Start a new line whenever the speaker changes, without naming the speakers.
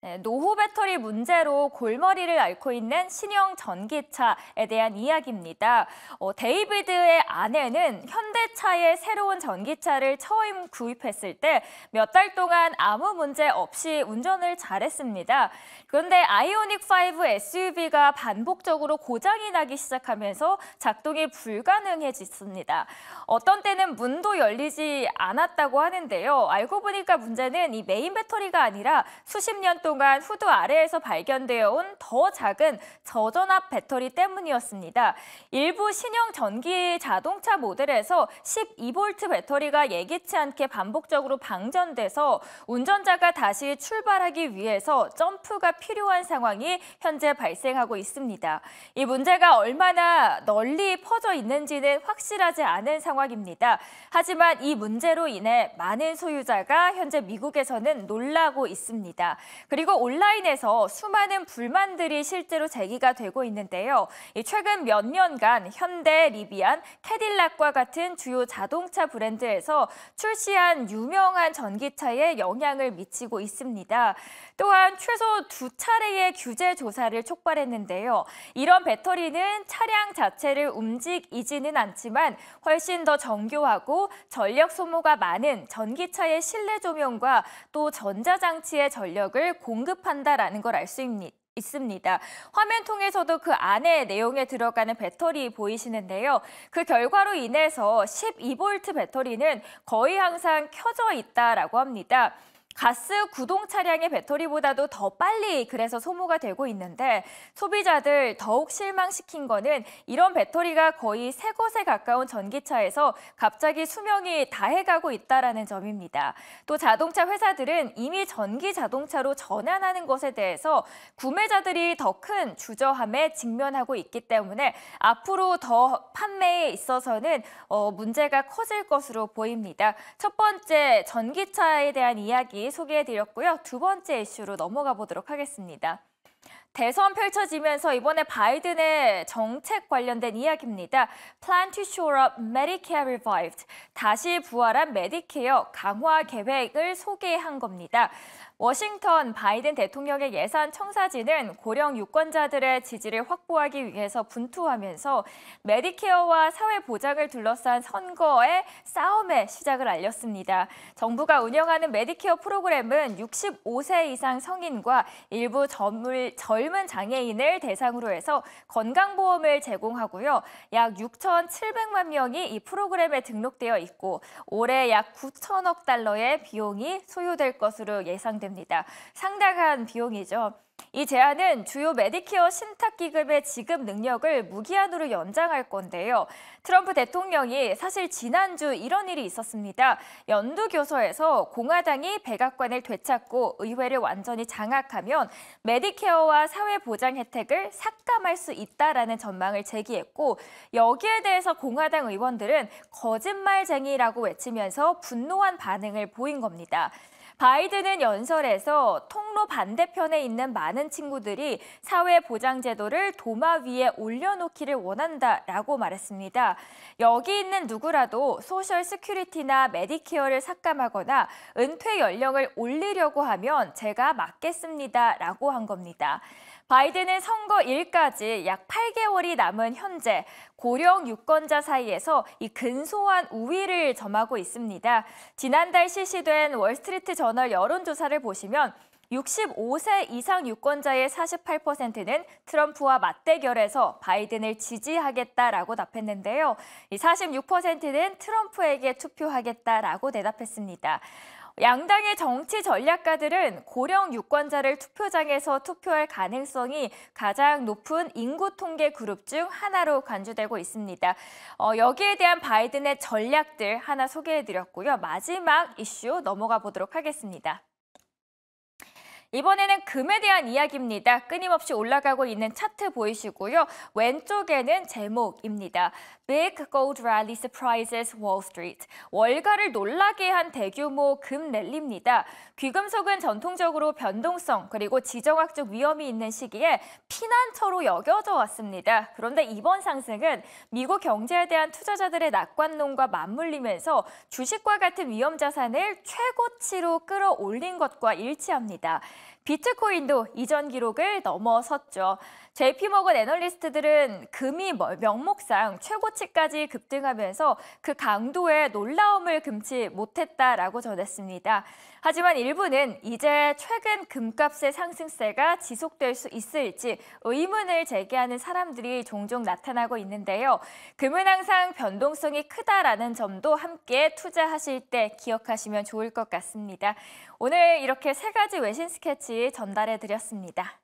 네, 노후 배터리 문제로 골머리를 앓고 있는 신형 전기차에 대한 이야기입니다. 데이비드의 아내는 현대차의 새로운 전기차를 처음 구입했을 때 몇 달 동안 아무 문제 없이 운전을 잘했습니다. 그런데 아이오닉5 SUV가 반복적으로 고장이 나기 시작하면서 작동이 불가능해졌습니다. 어떤 때는 문도 열리지 않았다고 하는데요. 알고 보니까 문제는 이 메인 배터리가 아니라 수십 년 동안 후드 아래에서 발견되어 온 더 작은 저전압 배터리 때문이었습니다. 일부 신형 전기 자동차 모델에서 12V 배터리가 예기치 않게 반복적으로 방전돼서 운전자가 다시 출발하기 위해서 점프가 필요한 상황이 현재 발생하고 있습니다. 이 문제가 얼마나 널리 퍼져 있는지는 확실하지 않은 상황입니다. 하지만 이 문제로 인해 많은 소유자가 현재 미국에서는 놀라고 있습니다. 그리고 온라인에서 수많은 불만들이 실제로 제기가 되고 있는데요. 최근 몇 년간 현대, 리비안, 캐딜락과 같은 주요 자동차 브랜드에서 출시한 유명한 전기차에 영향을 미치고 있습니다. 또한 최소 2차례의 규제 조사를 촉발했는데요. 이런 배터리는 차량 자체를 움직이지는 않지만 훨씬 더 정교하고 전력 소모가 많은 전기차의 실내 조명과 또 전자장치의 전력을 공급한다라는 걸 알 수 있습니다. 화면 통해서도 그 안에 내용에 들어가는 배터리 보이시는데요. 그 결과로 인해서 12V 배터리는 거의 항상 켜져 있다라고 합니다. 가스 구동 차량의 배터리보다도 더 빨리 그래서 소모가 되고 있는데 소비자들 더욱 실망시킨 거는 이런 배터리가 거의 새 것에 가까운 전기차에서 갑자기 수명이 다해가고 있다는 점입니다. 또 자동차 회사들은 이미 전기 자동차로 전환하는 것에 대해서 구매자들이 더 큰 주저함에 직면하고 있기 때문에 앞으로 더 판매에 있어서는 문제가 커질 것으로 보입니다. 첫 번째 전기차에 대한 이야기 소개해드렸고요. 두 번째 이슈로 넘어가 보도록 하겠습니다. 대선 펼쳐지면서 이번에 바이든의 정책 관련된 이야기입니다. Plan to shore up Medicare revived. 다시 부활한 메디케어 강화 계획을 소개한 겁니다. 워싱턴 바이든 대통령의 예산 청사진은 고령 유권자들의 지지를 확보하기 위해서 분투하면서 메디케어와 사회보장을 둘러싼 선거의 싸움의 시작을 알렸습니다. 정부가 운영하는 메디케어 프로그램은 65세 이상 성인과 일부 젊은 장애인을 대상으로 해서 건강보험을 제공하고요. 약 6,700만 명이 이 프로그램에 등록되어 있고 올해 약 9천억 달러의 비용이 소요될 것으로 예상됩니다. 상당한 비용이죠. 이 제안은 주요 메디케어 신탁기금의 지급 능력을 무기한으로 연장할 건데요. 트럼프 대통령이 사실 지난주 이런 일이 있었습니다. 연두교서에서 공화당이 백악관을 되찾고 의회를 완전히 장악하면 메디케어와 사회보장 혜택을 삭감할 수 있다라는 전망을 제기했고 여기에 대해서 공화당 의원들은 거짓말쟁이라고 외치면서 분노한 반응을 보인 겁니다. 바이든은 연설에서 통로 반대편에 있는 많은 친구들이 사회보장제도를 도마 위에 올려놓기를 원한다라고 말했습니다. 여기 있는 누구라도 소셜 시큐리티나 메디케어를 삭감하거나 은퇴 연령을 올리려고 하면 제가 막겠습니다라고 한 겁니다. 바이든은 선거일까지 약 8개월이 남은 현재 고령 유권자 사이에서 이 근소한 우위를 점하고 있습니다. 지난달 실시된 월스트리트 저널 여론조사를 보시면 65세 이상 유권자의 48%는 트럼프와 맞대결해서 바이든을 지지하겠다라고 답했는데요. 이 46%는 트럼프에게 투표하겠다라고 대답했습니다. 양당의 정치 전략가들은 고령 유권자를 투표장에서 투표할 가능성이 가장 높은 인구 통계 그룹 중 하나로 간주되고 있습니다. 여기에 대한 바이든의 전략들 하나 소개해드렸고요. 마지막 이슈 넘어가 보도록 하겠습니다. 이번에는 금에 대한 이야기입니다. 끊임없이 올라가고 있는 차트 보이시고요. 왼쪽에는 제목입니다. Big Gold Rally Surprises Wall Street. 월가를 놀라게 한 대규모 금 랠리입니다. 귀금속은 전통적으로 변동성 그리고 지정학적 위험이 있는 시기에 피난처로 여겨져 왔습니다. 그런데 이번 상승은 미국 경제에 대한 투자자들의 낙관론과 맞물리면서 주식과 같은 위험 자산을 최고치로 끌어올린 것과 일치합니다. 비트코인도 이전 기록을 넘어섰죠. JP모건 애널리스트들은 금이 명목상 최고치까지 급등하면서 그 강도에 놀라움을 금치 못했다라고 전했습니다. 하지만 일부는 이제 최근 금값의 상승세가 지속될 수 있을지 의문을 제기하는 사람들이 종종 나타나고 있는데요. 금은 항상 변동성이 크다라는 점도 함께 투자하실 때 기억하시면 좋을 것 같습니다. 오늘 이렇게 세 가지 외신 스케치 전달해 드렸습니다.